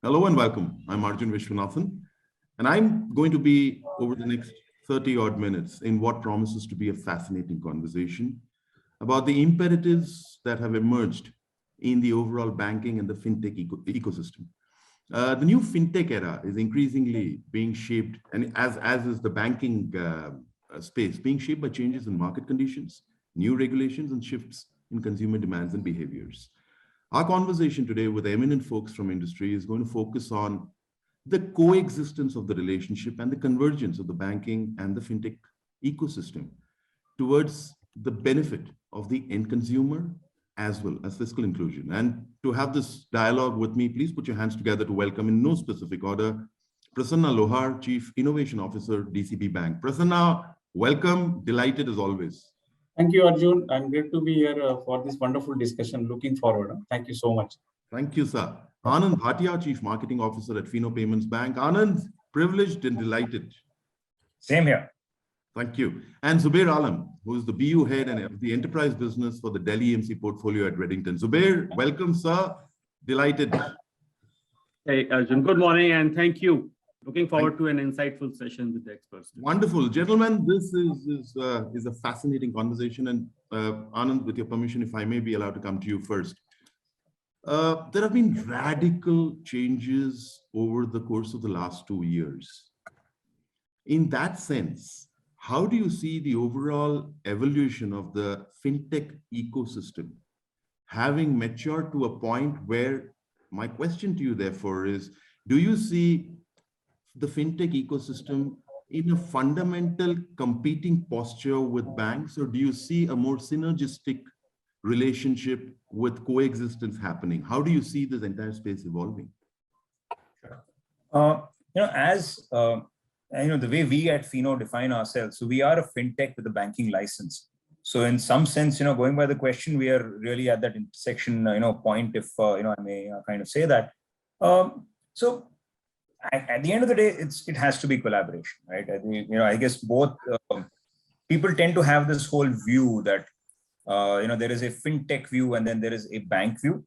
Hello and welcome. I'm Arjun Vishwanathan, and I'm going to be over the next 30 odd minutes in what promises to be a fascinating conversation about the imperatives that have emerged in the overall banking and the fintech ecosystem. The new fintech era is increasingly being shaped, and as is the banking space, being shaped by changes in market conditions, new regulations, and shifts in consumer demands and behaviors. Our conversation today with eminent folks from industry is going to focus on the coexistence of the relationship and the convergence of the banking and the fintech ecosystem towards the benefit of the end consumer as well as fiscal inclusion. And to have this dialogue with me, please put your hands together to welcome in no specific order, Prasanna Lohar, Chief Innovation Officer, DCB Bank. Prasanna, welcome, delighted as always. Thank you, Arjun. I'm glad to be here for this wonderful discussion. Looking forward. Thank you so much. Thank you, sir. Anand Bhatia, Chief Marketing Officer at Fino Payments Bank. Anand, privileged and delighted. Same here. Thank you. And Zubair Alam, who is the BU head and the enterprise business for the Delhi EMC portfolio at Reddington. Zubair, welcome, sir. Delighted. Hey, Arjun, good morning and thank you. Looking forward to an insightful session with the experts. Wonderful. Gentlemen, this is a fascinating conversation. And Anand, with your permission, if I may be allowed to come to you first. There have been radical changes over the course of the last 2 years. In that sense, how do you see the overall evolution of the fintech ecosystem having matured to a point where my question to you, therefore, is, do you see the fintech ecosystem in a fundamental competing posture with banks, or do you see a more synergistic relationship with coexistence happening? How do you see this entire space evolving? The way we at Fino define ourselves, so we are a fintech with a banking license. So in some sense, going by the question, we are really at that intersection, point, if I may kind of say that. So at the end of the day, it has to be collaboration, right? I guess both people tend to have this whole view that there is a fintech view and then there is a bank view.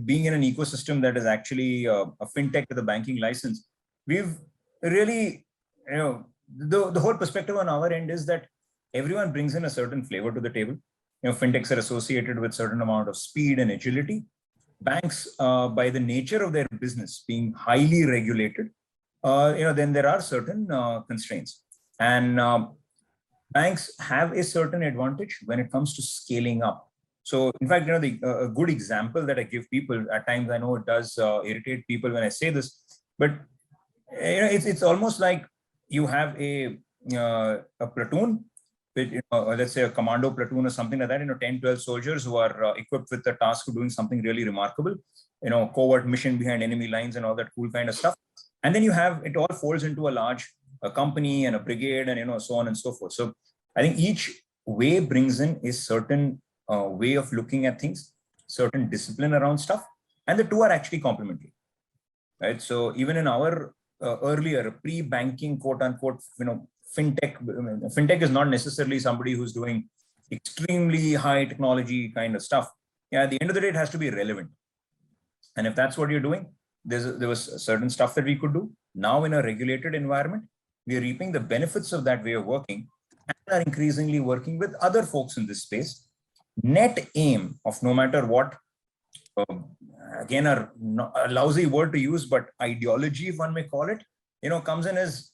Being in an ecosystem that is actually a fintech with a banking license, we've really, the whole perspective on our end is that everyone brings in a certain flavor to the table. Fintechs are associated with certain amount of speed and agility. Banks, by the nature of their business being highly regulated, then there are certain constraints. And banks have a certain advantage when it comes to scaling up. So in fact, a good example that I give people at times, I know it does irritate people when I say this, but it's almost like you have a platoon, let's say a commando platoon or something like that, 10, 12 soldiers who are equipped with the task of doing something really remarkable, covert mission behind enemy lines and all that cool kind of stuff. And then you have, it all folds into a large company and a brigade and, so on and so forth. So I think each way brings in a certain way of looking at things, certain discipline around stuff, and the two are actually complementary, right? So even in our earlier pre-banking, quote unquote, fintech is not necessarily somebody who's doing extremely high technology kind of stuff. At the end of the day, it has to be relevant. And if that's what you're doing, there was certain stuff that we could do. Now in a regulated environment, we are reaping the benefits of that way of working and are increasingly working with other folks in this space. Net aim of no matter what, again, a lousy word to use, but ideology, if one may call it, comes in as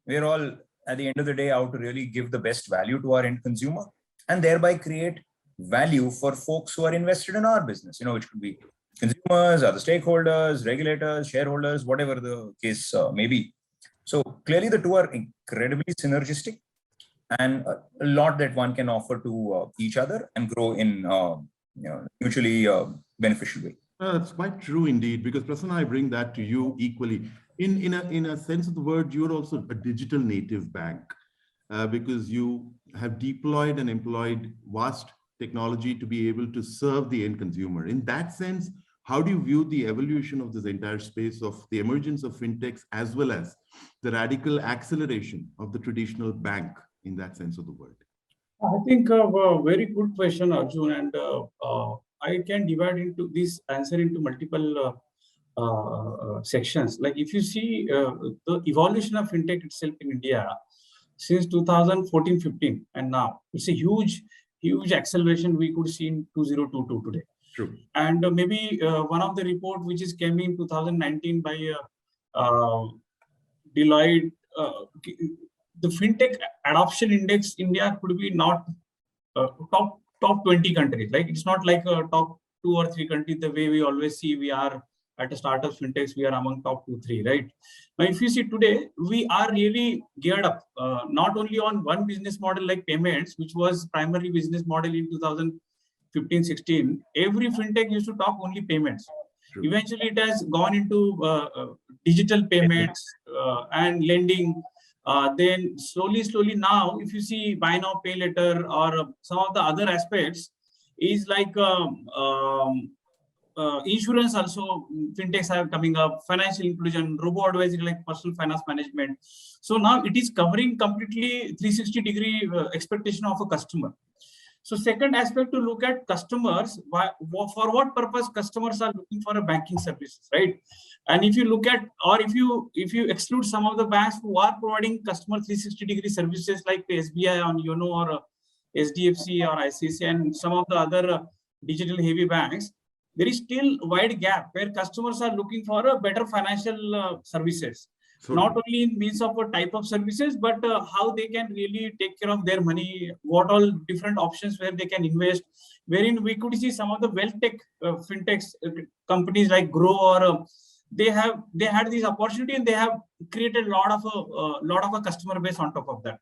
we're all at the end of the day out to really give the best value to our end consumer and thereby create value for folks who are invested in our business, which could be consumers, other stakeholders, regulators, shareholders, whatever the case may be. So clearly the two are incredibly synergistic and a lot that one can offer to each other and grow in mutually beneficial way. That's quite true indeed, because Prasanna, I bring that to you equally. In a sense of the word, you're also a digital native bank because you have deployed and employed vast technology to be able to serve the end consumer. In that sense, how do you view the evolution of this entire space of the emergence of fintechs as well as the radical acceleration of the traditional bank in that sense of the word? I think a very good question, Arjun, and I can divide into this answer into multiple sections. Like if you see the evolution of fintech itself in India since 2014-15 and now, it's a huge acceleration we could see in 2022 today. True. And maybe one of the report which is came in 2019 by Deloitte, the fintech adoption index India could be not top 20 countries. Like it's not like a top 2 or 3 countries the way we always see we are at a startup fintechs, we are among top 2-3, right? Now, if you see today, we are really geared up, not only on one business model like payments, which was primary business model in 2015-16. Every fintech used to talk only payments. True. Eventually, it has gone into digital payments and lending. Then slowly now, if you see buy now, pay later, or some of the other aspects, is like insurance also, fintechs are coming up, financial inclusion, robo-advisory like personal finance management. So now it is covering completely 360-degree expectation of a customer. So second aspect to look at customers, for what purpose customers are looking for a banking services, right? And if you look at, or if you exclude some of the banks who are providing customer 360-degree services like SBI on YONO or SDFC or ICICI and some of the other digital heavy banks, there is still a wide gap where customers are looking for a better financial services. So not only in means of a type of services, but how they can really take care of their money, what all different options where they can invest, wherein we could see some of the wealth tech fintechs companies like Grow or they had this opportunity and they have created a lot of a customer base on top of that.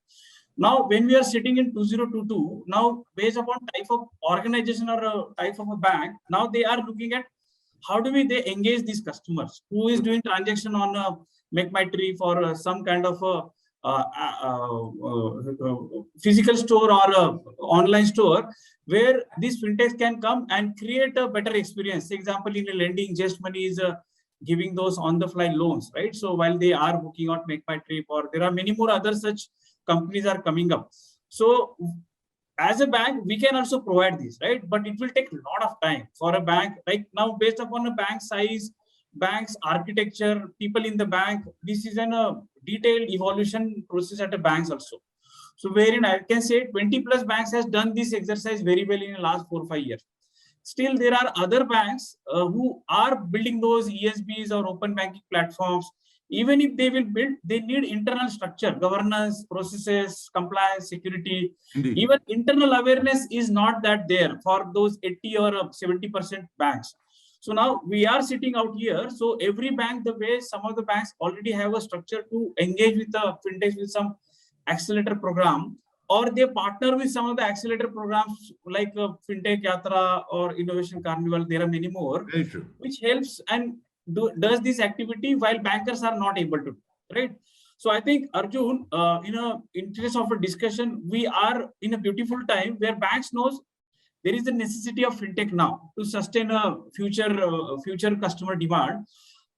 Now, when we are sitting in 2022, now based upon type of organization or type of a bank, now they are looking at how do they engage these customers who is doing transaction on Make My Trip for some kind of physical store or online store where these fintechs can come and create a better experience. For example, in a lending, Just Money is giving those on-the-fly loans, right? So while they are booking out Make My Trip, or there are many more other such companies are coming up. So as a bank, we can also provide this, right? But it will take a lot of time for a bank. Like now, based upon a bank size, bank's architecture, people in the bank, this is a detailed evolution process at a banks also. So wherein I can say 20 plus banks has done this exercise very well in the last 4 or 5 years. Still, there are other banks who are building those ESBs or open banking platforms. Even if they will build, they need internal structure, governance, processes, compliance, security. Indeed. Even internal awareness is not that there for those 80 or 70% banks. So now we are sitting out here. So every bank, the way some of the banks already have a structure to engage with the fintechs with some accelerator program, or they partner with some of the accelerator programs like Fintech Yatra or Innovation Carnival. There are many more, Very true. which helps and does this activity while bankers are not able to, right? So I think, Arjun, in a interest of a discussion, we are in a beautiful time where banks knows there is the necessity of fintech now to sustain a future customer demand.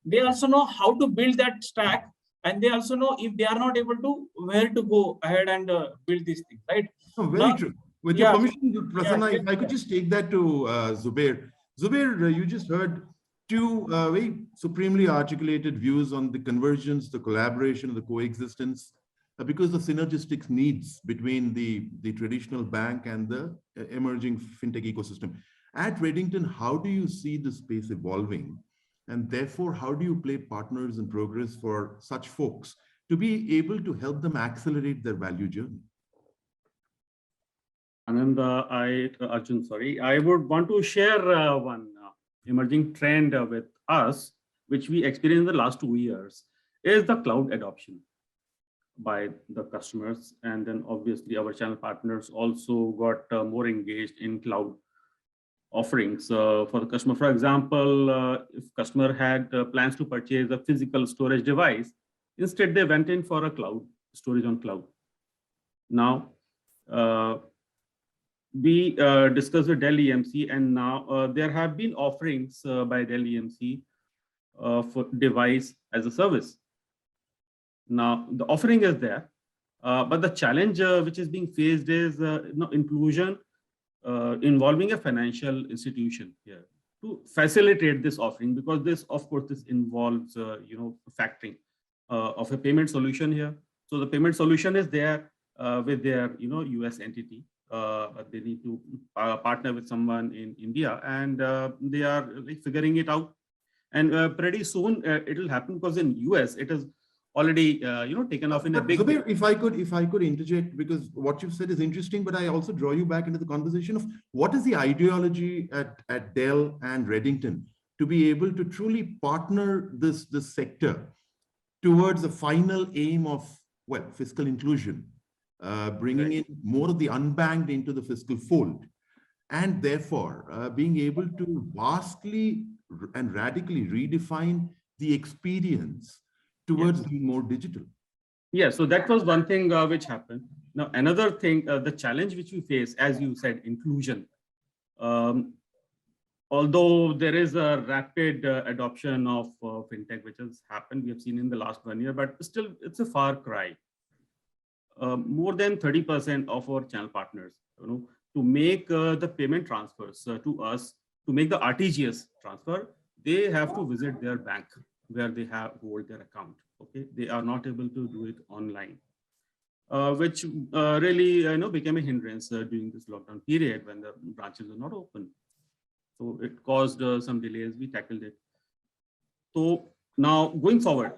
They also know how to build that stack, and they also know if they are not able to, where to go ahead and build these things, right? Oh, very true. With your permission, Prasanna, if I could just take that to Zubair. Zubair, you just heard two very supremely articulated views on the convergence, the collaboration, the coexistence, because the synergistic needs between the traditional bank and the emerging fintech ecosystem. At Redington, how do you see the space evolving? And therefore, how do you play partners in progress for such folks to be able to help them accelerate their value journey? Ananda, Arjun, sorry, I would want to share one emerging trend with us, which we experienced in the last 2 years, is the cloud adoption by the customers. And then obviously our channel partners also got more engaged in cloud offerings for the customer. For example, if customer had plans to purchase a physical storage device, instead they went in for a cloud storage on cloud. Now, we discussed with Dell EMC, and now there have been offerings by Dell EMC for device as a service. Now, the offering is there, but the challenge which is being faced is inclusion involving a financial institution here. to facilitate this offering, because this, of course, this involves, factoring of a payment solution here. So the payment solution is there with their, US entity. But they need to partner with someone in India, and they are like figuring it out. And pretty soon it will happen, because in US it is already taken off in a big way. Zubair, if I could interject, because what you've said is interesting, but I also draw you back into the conversation of what is the ideology at Dell and Redington to be able to truly partner this sector towards the final aim of, well, fiscal inclusion, bringing in more of the unbanked into the fiscal fold, and therefore being able to vastly and radically redefine the experience towards being more digital. Yeah, so that was one thing which happened. Now, another thing, the challenge which we face, as you said, inclusion. Although there is a rapid adoption of fintech, which has happened, we have seen in the last 1 year, but still it's a far cry. More than 30% of our channel partners, to make the payment transfers to us, to make the RTGS transfer, they have to visit their bank where they have hold their account. Okay, they are not able to do it online, which really became a hindrance during this lockdown period when the branches were not open. So it caused some delays. We tackled it. So now going forward,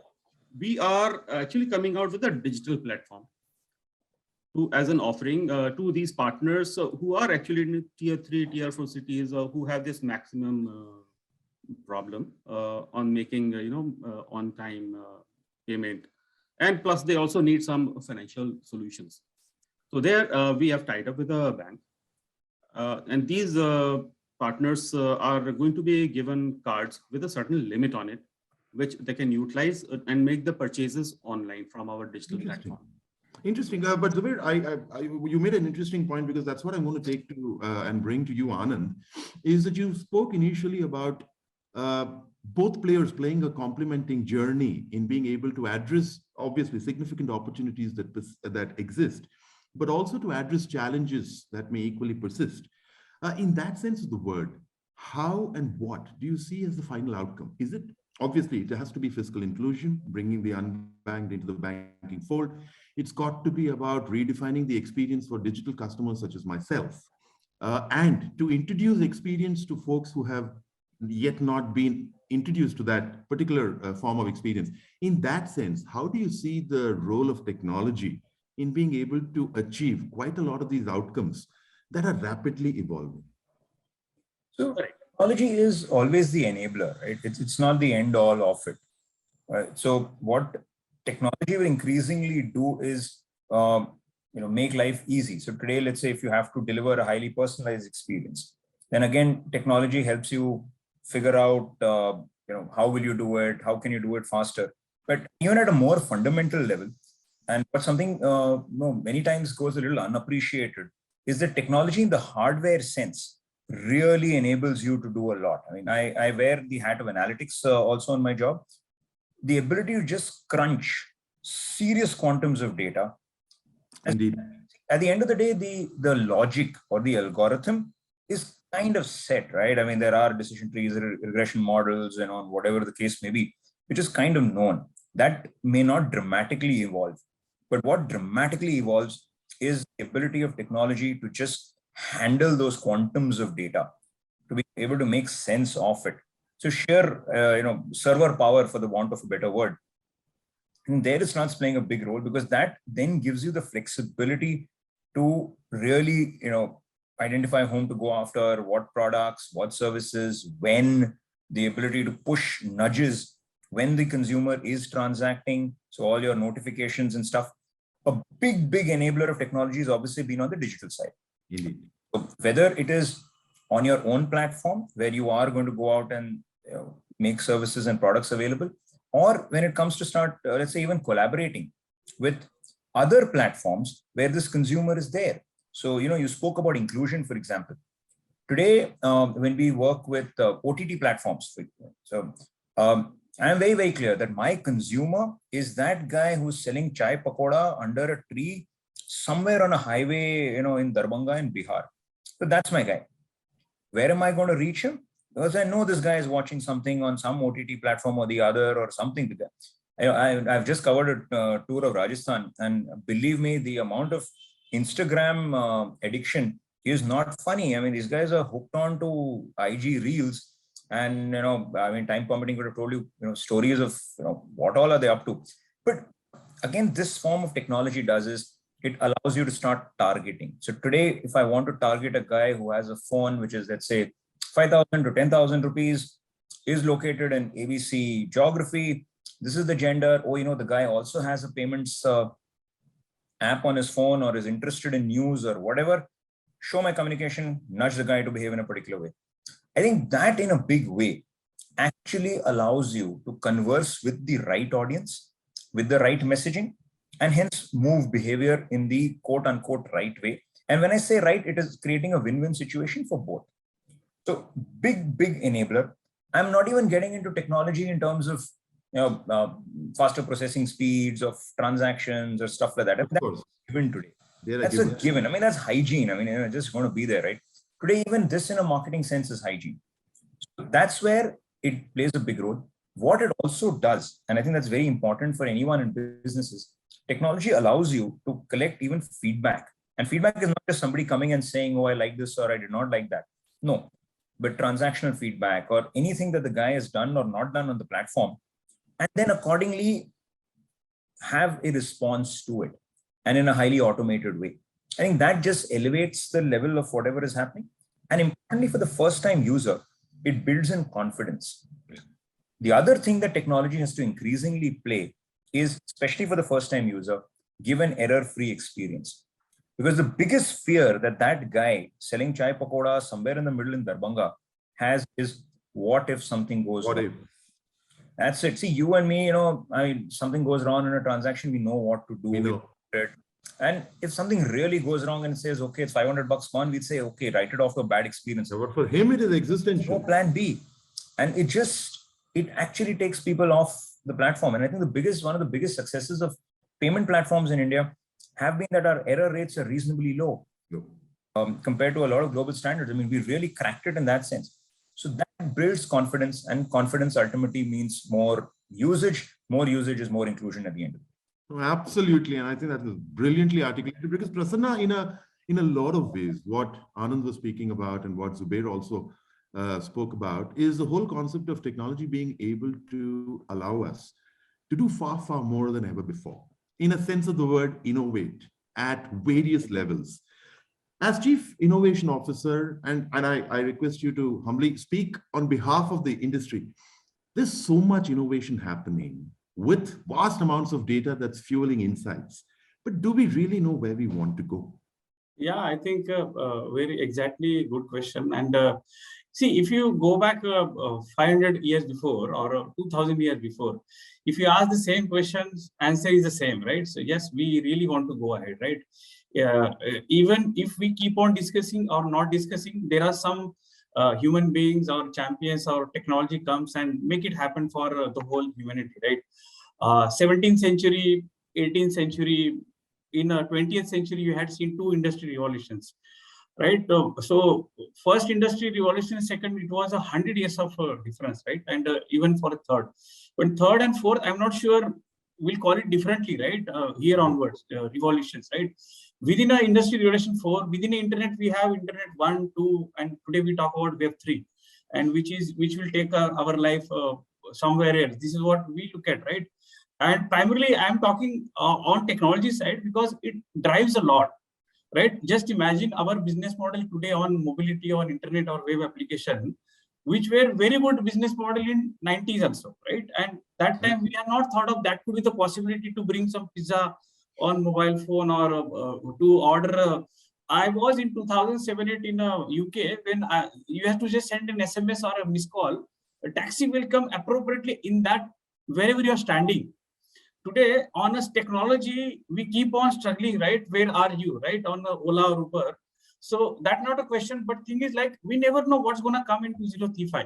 we are actually coming out with a digital platform as an offering to these partners who are actually in tier 3, tier 4 cities, who have this maximum problem on making on time payment, and plus they also need some financial solutions. So there we have tied up with a bank, and these partners are going to be given cards with a certain limit on it, which they can utilize and make the purchases online from our digital platform. Interesting, but Zubair, you made an interesting point, because that's what I'm going to take to and bring to you, Anand, is that you spoke initially about both players playing a complementing journey in being able to address obviously significant opportunities that exist, but also to address challenges that may equally persist. In that sense of the word, how and what do you see as the final outcome? Is it, obviously, it has to be fiscal inclusion, bringing the unbanked into the banking fold. It's got to be about redefining the experience for digital customers such as myself, and to introduce experience to folks who have yet not been introduced to that particular form of experience. In that sense, how do you see the role of technology in being able to achieve quite a lot of these outcomes that are rapidly evolving? So technology is always the enabler, right? It's not the end all of it. Right? So what technology will increasingly do is make life easy. So today, let's say if you have to deliver a highly personalized experience, then again, technology helps you figure out how will you do it, how can you do it faster. But even at a more fundamental level, and what something many times goes a little unappreciated, is that technology in the hardware sense really enables you to do a lot. I mean, I wear the hat of analytics also on my job. The ability to just crunch serious quantums of data. Indeed. At the end of the day, the logic or the algorithm is kind of set, right? I mean, there are decision trees, regression models, and on whatever the case may be, which is kind of known. That may not dramatically evolve. But what dramatically evolves is the ability of technology to just handle those quantums of data, to be able to make sense of it. So sheer, server power, for the want of a better word. And there it starts playing a big role, because that then gives you the flexibility to really, identify whom to go after, what products, what services, when, the ability to push nudges when the consumer is transacting. So all your notifications and stuff. A big enabler of technology has obviously been on the digital side. Indeed. So whether it is on your own platform, where you are going to go out and make services and products available, or when it comes to start, let's say, even collaborating with other platforms where this consumer is there. So, you spoke about inclusion, for example. Today, when we work with OTT platforms, I'm very, very clear that my consumer is that guy who's selling chai pakoda under a tree somewhere on a highway, in Darbhanga in Bihar. So that's my guy. Where am I going to reach him? Because I know this guy is watching something on some OTT platform or the other or something to that. I've just covered a tour of Rajasthan, and believe me, the amount of Instagram addiction is not funny. I mean, these guys are hooked on to IG reels, and I mean, time permitting, could have told you, stories of what all are they up to. But again, this form of technology does is it allows you to start targeting. So today, if I want to target a guy who has a phone which is, let's say, 5,000 to 10,000 rupees, is located in ABC geography, this is the gender, oh, the guy also has a payments app on his phone or is interested in news or whatever, show my communication, nudge the guy to behave in a particular way. I think that in a big way actually allows you to converse with the right audience, with the right messaging, and hence move behavior in the quote unquote right way. And when I say right, it is creating a win-win situation for both. So big enabler. I'm not even getting into technology in terms of faster processing speeds of transactions or stuff like that. Of course. Given today. That's a given. I mean, that's hygiene. I mean, it's just going to be there, right? Today, even this in a marketing sense is hygiene. So that's where it plays a big role. What it also does, and I think that's very important for anyone in businesses, technology allows you to collect even feedback. And feedback is not just somebody coming and saying, oh, I like this or I did not like that. No, but transactional feedback or anything that the guy has done or not done on the platform, and then accordingly have a response to it, and in a highly automated way. I think that just elevates the level of whatever is happening. And importantly, for the first time user, it builds in confidence. The other thing that technology has to increasingly play is, especially for the first time user, give an error-free experience. Because the biggest fear that guy selling chai pakoda somewhere in the middle in Darbhanga has is, what if something goes wrong? That's it. See, you and me, something goes wrong in a transaction, we know what to do. We know. It. And if something really goes wrong and says, okay, it's $500 gone, we'd say, okay, write it off to a bad experience. But for him, it is existential. No plan B. And it actually takes people off the platform. And I think one of the biggest successes of payment platforms in India have been that our error rates are reasonably low compared to a lot of global standards. I mean, we really cracked it in that sense. So that builds confidence, and confidence ultimately means more usage. More usage is more inclusion at the end. Absolutely. And I think that is brilliantly articulated, because Prasanna, in a lot of ways, what Anand was speaking about and what Zubair also spoke about is the whole concept of technology being able to allow us to do far, far more than ever before. In a sense of the word, innovate at various levels. As Chief Innovation Officer, and I request you to humbly speak on behalf of the industry, there's so much innovation happening with vast amounts of data that's fueling insights. But do we really know where we want to go? Yeah, I think very exactly good question. And see, if you go back 500 years before or 2000 years before, if you ask the same questions, answer is the same, right? So yes, we really want to go ahead, right? Even if we keep on discussing or not discussing, there are some human beings or champions or technology comes and make it happen for the whole humanity, right? 17th century, 18th century, in 20th century, you had seen two industry revolutions, right? So first industry revolution, second, it was 100 years of difference, right? And even for a third. But third and fourth, I'm not sure we'll call it differently, right? Here onwards, revolutions, right? Within our industry revolution 4, within the internet, we have internet 1, 2, and today we talk about web 3, and which will take our life somewhere else. This is what we look at, right? And primarily, I'm talking on technology side because it drives a lot, right? Just imagine our business model today on mobility, on internet or web application, which were very good business model in 90s also, right? And that time we are not thought of that could be the possibility to bring some pizza on mobile phone or to order. I was in 2007-8 in UK when you have to just send an SMS or a missed call. A taxi will come appropriately in that wherever you're standing. Today, on us technology, we keep on struggling, right? Where are you, right? On Ola or Uber. So that's not a question, but thing is like, we never know what's going to come in 2035.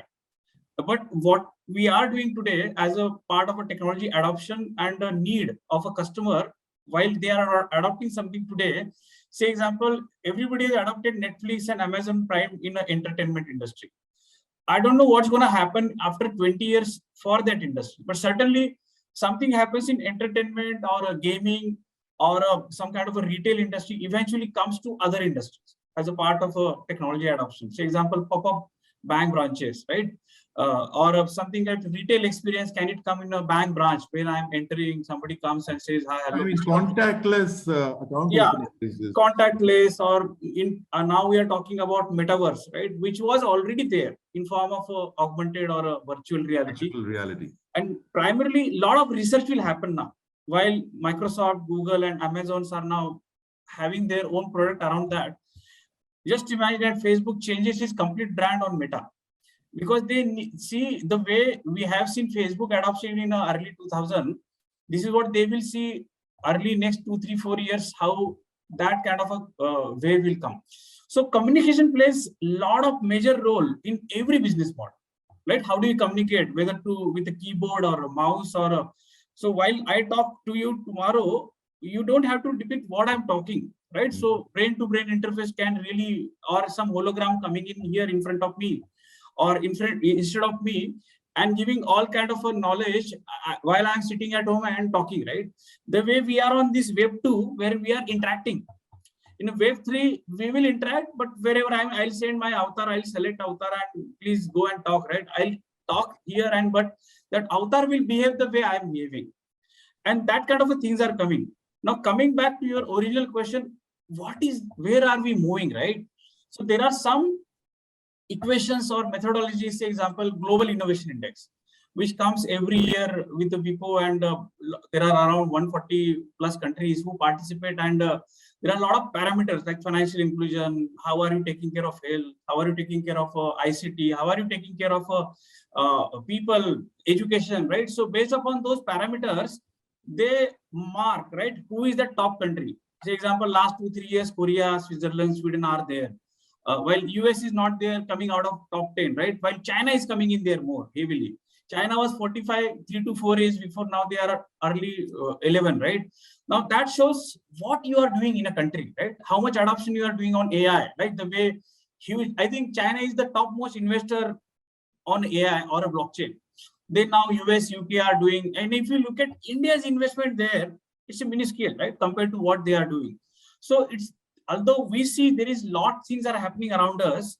But what we are doing today as a part of a technology adoption and a need of a customer, while they are adopting something today, say example, everybody has adopted Netflix and Amazon Prime in the entertainment industry. I don't know what's going to happen after 20 years for that industry, but certainly something happens in entertainment or a gaming or some kind of a retail industry eventually comes to other industries as a part of a technology adoption. So example, pop-up bank branches, right? Or something like retail experience, can it come in a bank branch when I'm entering, somebody comes and says, hi, hello. I mean, contactless account Yeah, opening. contactless, or in now we are talking about metaverse, right? Which was already there in form of a augmented or a virtual reality. Virtual reality. And primarily, a lot of research will happen now. While Microsoft, Google, and Amazons are now having their own product around that. Just imagine that Facebook changes its complete brand on Meta, because they see the way we have seen Facebook adoption in early 2000. This is what they will see early next 2, 3, 4 years, how that kind of a wave will come. So communication plays a lot of major role in every business model, right? How do you communicate, whether with a keyboard or a mouse or a, so while I talk to you tomorrow, you don't have to depict what I'm talking, right? So brain to brain interface can really, or some hologram coming in here in front of me, or instead of me, and giving all kind of a knowledge while I'm sitting at home and talking, right? The way we are on this wave 2, where we are interacting. In a wave 3, we will interact, but wherever I'll send my avatar, I'll select avatar and please go and talk, right? I'll talk here, and but that avatar will behave the way I'm behaving. And that kind of things are coming. Now, coming back to your original question, where are we moving, right? So there are some equations or methodologies, say example, Global Innovation Index, which comes every year with the WIPO, and there are around 140 plus countries who participate, and there are a lot of parameters like financial inclusion, how are you taking care of health, how are you taking care of ICT, how are you taking care of people, education, right? So based upon those parameters, they mark, right, who is the top country. Say example, last 2, 3 years, Korea, Switzerland, Sweden are there. While US is not there, coming out of top 10, right? While China is coming in there more heavily. China was 45, 3 to 4 years before, now they are early 11, right? Now that shows what you are doing in a country, right? How much adoption you are doing on AI, right? The way huge, I think China is the topmost investor on AI or a blockchain. They now US, UK are doing, and if you look at India's investment there, it's a minuscule, right? Compared to what they are doing. So it's, although we see there is lot things are happening around us,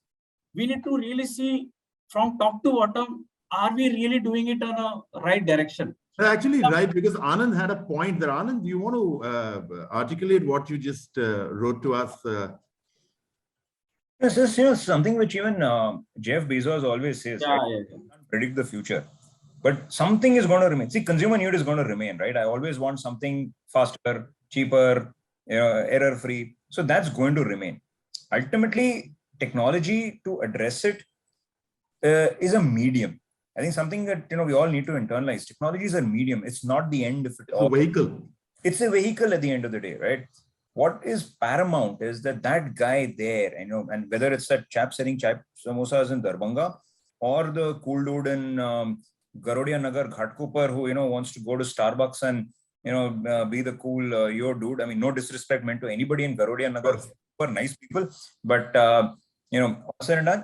we need to really see from top to bottom, are we really doing it on a right direction? Actually, right, because Anand had a point there. Anand, do you want to articulate what you just wrote to us? This is something which even Jeff Bezos always says, Yeah, right? You can't predict the future, but something is going to remain. See, consumer need is going to remain, right? I always want something faster, cheaper, error-free. So that's going to remain. Ultimately, technology to address it is a medium. I think something that we all need to internalize. Technology is a medium. It's not the end of it all. It's a vehicle. It's a vehicle at the end of the day, right? What is paramount is that guy there, and whether it's that chap selling chai samosas in Darbhanga, or the cool dude in Garodia Nagar Ghatkopar who wants to go to Starbucks and be the cool yo dude. I mean, no disrespect meant to anybody in Garodia Nagar, super nice people, but all said and done,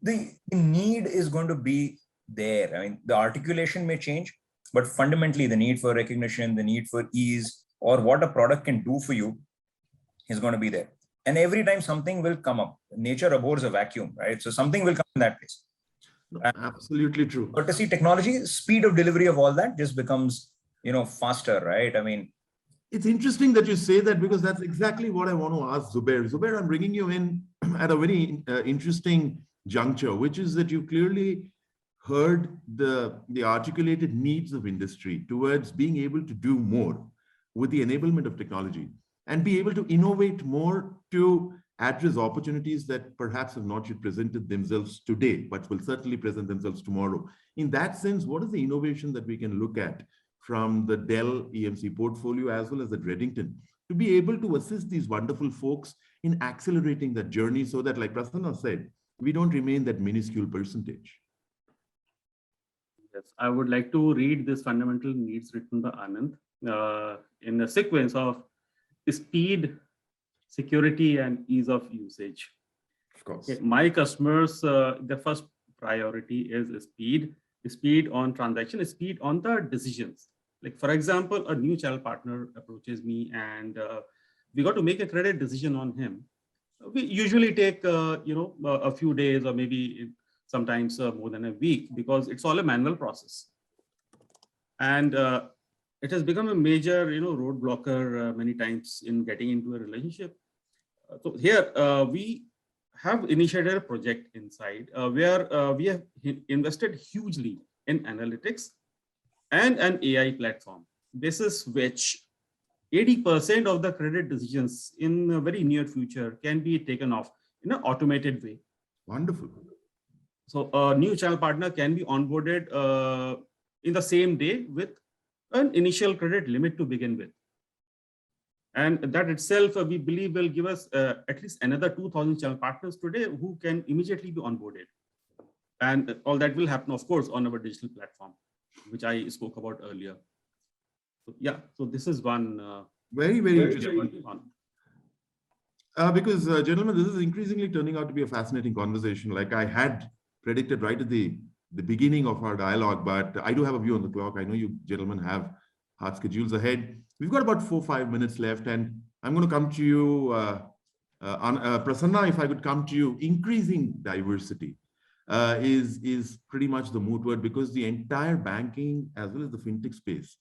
the need is going to be there. I mean, the articulation may change, but fundamentally the need for recognition, the need for ease, or what a product can do for you is going to be there. And every time something will come up, nature abhors a vacuum, right? So something will come in that place. Absolutely true. Courtesy technology, speed of delivery of all that just becomes, faster, right? I mean, it's interesting that you say that, because that's exactly what I want to ask Zubair. Zubair, I'm bringing you in at a very interesting juncture, which is that you clearly heard the articulated needs of industry towards being able to do more with the enablement of technology and be able to innovate more to address opportunities that perhaps have not yet presented themselves today, but will certainly present themselves tomorrow. In that sense, what is the innovation that we can look at from the Dell EMC portfolio as well as the Reddington to be able to assist these wonderful folks in accelerating that journey so that, like Prasanna said, we don't remain that minuscule percentage? Yes, I would like to read this fundamental needs written by Anand in a sequence of speed, security, and ease of usage. Of course. Okay, my customers, the first priority is speed on transaction, speed on the decisions. Like, for example, a new channel partner approaches me and we got to make a credit decision on him. We usually take, a few days or maybe sometimes more than a week, because it's all a manual process. And it has become a major, road blocker many times in getting into a relationship. So here we have initiated a project inside where we have invested hugely in analytics and an AI platform. This is which 80% of the credit decisions in a very near future can be taken off in an automated way. Wonderful. So a new channel partner can be onboarded in the same day with an initial credit limit to begin with. And that itself, we believe, will give us at least another 2,000 channel partners today who can immediately be onboarded. And all that will happen, of course, on our digital platform, which I spoke about earlier. So, yeah, so this is one very interesting one. Because, gentlemen, this is increasingly turning out to be a fascinating conversation. Like I had predicted right at the beginning of our dialogue, but I do have a view on the clock. I know you gentlemen have hard schedules ahead. We've got about 4-5 minutes left, and I'm going to come to you, Prasanna, if I could come to you. Increasing diversity is pretty much the moot word, because the entire banking as well as the fintech space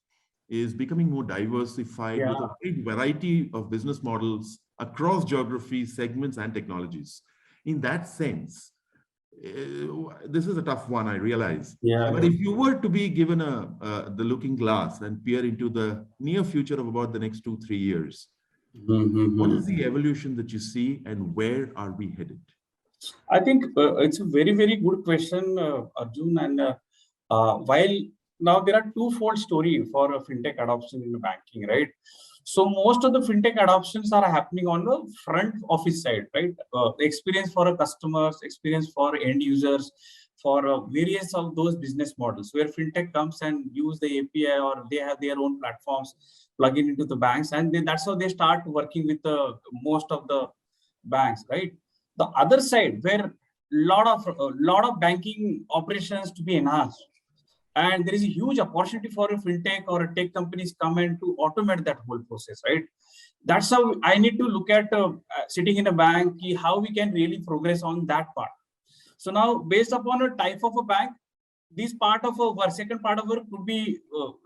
is becoming more diversified with a big variety of business models across geographies, segments, and technologies. In that sense, this is a tough one, I realize. But if you were to be given the looking glass and peer into the near future of about the next 2-3 years, what is the evolution that you see, and where are we headed? I think it's a very, very good question, Arjun. And while now there are twofold story for fintech adoption in the banking, right? So most of the fintech adoptions are happening on the front office side, right? Experience for customers, experience for end users, for various of those business models where fintech comes and use the API, or they have their own platforms plug in into the banks, and then that's how they start working with most of the banks, right? The other side where lot of banking operations to be enhanced, and there is a huge opportunity for a fintech or a tech companies come in to automate that whole process, right? That's how I need to look at sitting in a bank, how we can really progress on that part. So now, based upon a type of a bank, this part of our second part of work could be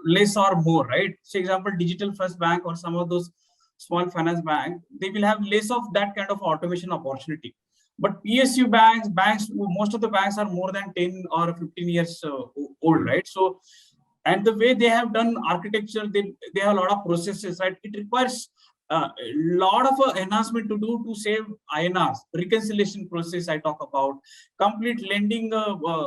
less or more, right? So example, digital first bank or some of those small finance bank, they will have less of that kind of automation opportunity. But PSU banks, most of the banks are more than 10 or 15 years old, right? So, and the way they have done architecture, they have a lot of processes, right? It requires a lot of enhancement to do to save INRs, reconciliation process I talk about, complete lending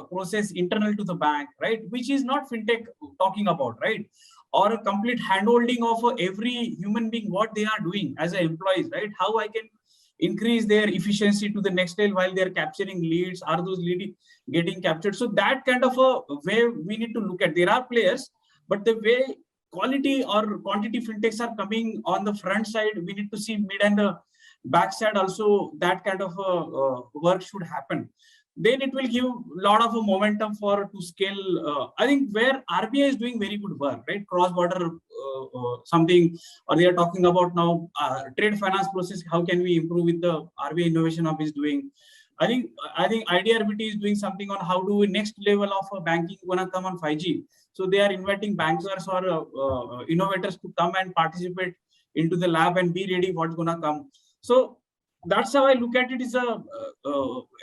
process internal to the bank, right? Which is not fintech talking about, right? Or a complete handholding of every human being, what they are doing as employees, right? How I can increase their efficiency to the next level while they're capturing leads. Are those leads getting captured? So that kind of a way we need to look at. There are players, but the way quality or quantity fintechs are coming on the front side, we need to see mid and the back side also. That kind of work should happen. Then it will give a lot of a momentum for to scale. I think where RBI is doing very good work, right? Cross-border something, or they are talking about now trade finance process. How can we improve with the RBI Innovation Hub is doing? I think IDRBT is doing something on how do we next level of banking gonna come on 5G. So they are inviting bankers or innovators to come and participate into the lab and be ready what's gonna come. So that's how I look at it. Is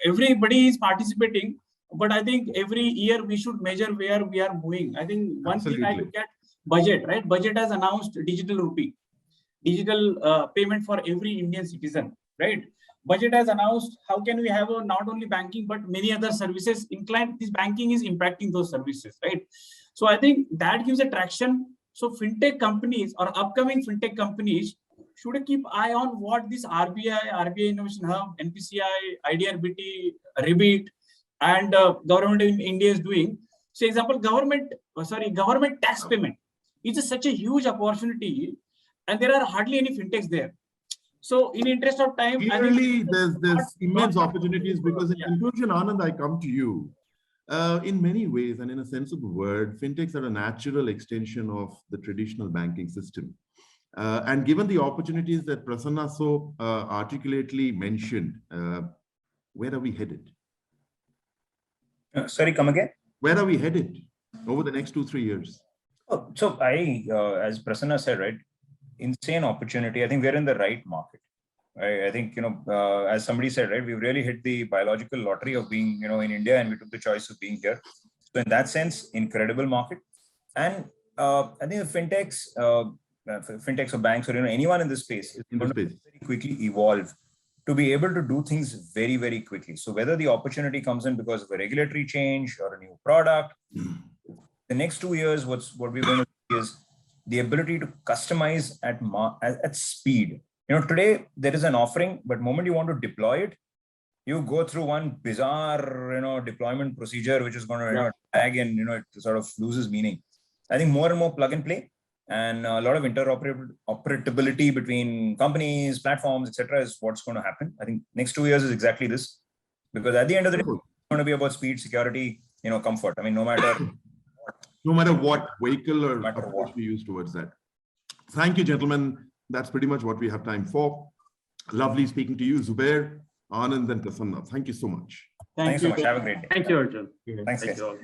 everybody is participating, but I think every year we should measure where we are moving. I think one thing I look at budget, right? Budget has announced digital rupee, digital payment for every Indian citizen, right? Budget has announced how can we have not only banking but many other services inclined. This banking is impacting those services, right? So I think that gives a traction. So fintech companies or upcoming fintech companies should keep eye on what this RBI Innovation Hub, NPCI, IDRBT, RBIT, and government in India is doing. So example, government tax payment is such a huge opportunity, and there are hardly any fintechs there. So in interest of time, clearly there's immense opportunities, because in conclusion, Anand, I come to you. In many ways, and in a sense of the word, fintechs are a natural extension of the traditional banking system. And given the opportunities that Prasanna so articulately mentioned, where are we headed? Sorry, come again? Where are we headed over the next 2-3 years? Oh, so as Prasanna said, right, insane opportunity. I think we're in the right market. I think, as somebody said, right, we've really hit the biological lottery of being, in India, and we took the choice of being here. So in that sense, incredible market. And I think the fintechs or banks or anyone in this space is going to very quickly evolve to be able to do things very, very quickly. So whether the opportunity comes in because of a regulatory change or a new product, the next 2 years, what we're going to see is the ability to customize at speed. Today there is an offering, but the moment you want to deploy it, you go through one bizarre, deployment procedure, which is going to tag and, it sort of loses meaning. I think more and more plug and play and a lot of interoperability between companies, platforms, etc., is what's going to happen. I think next 2 years is exactly this, because at the end of the day, it's going to be about speed, security, comfort. I mean, no matter what vehicle or approach we use towards that. Thank you, gentlemen. That's pretty much what we have time for. Lovely speaking to you, Zubair, Anand, and Prasanna. Thank you so much. Thanks so much. Have a great day. Thank you, Arjun. Thanks, Thank guys. you all.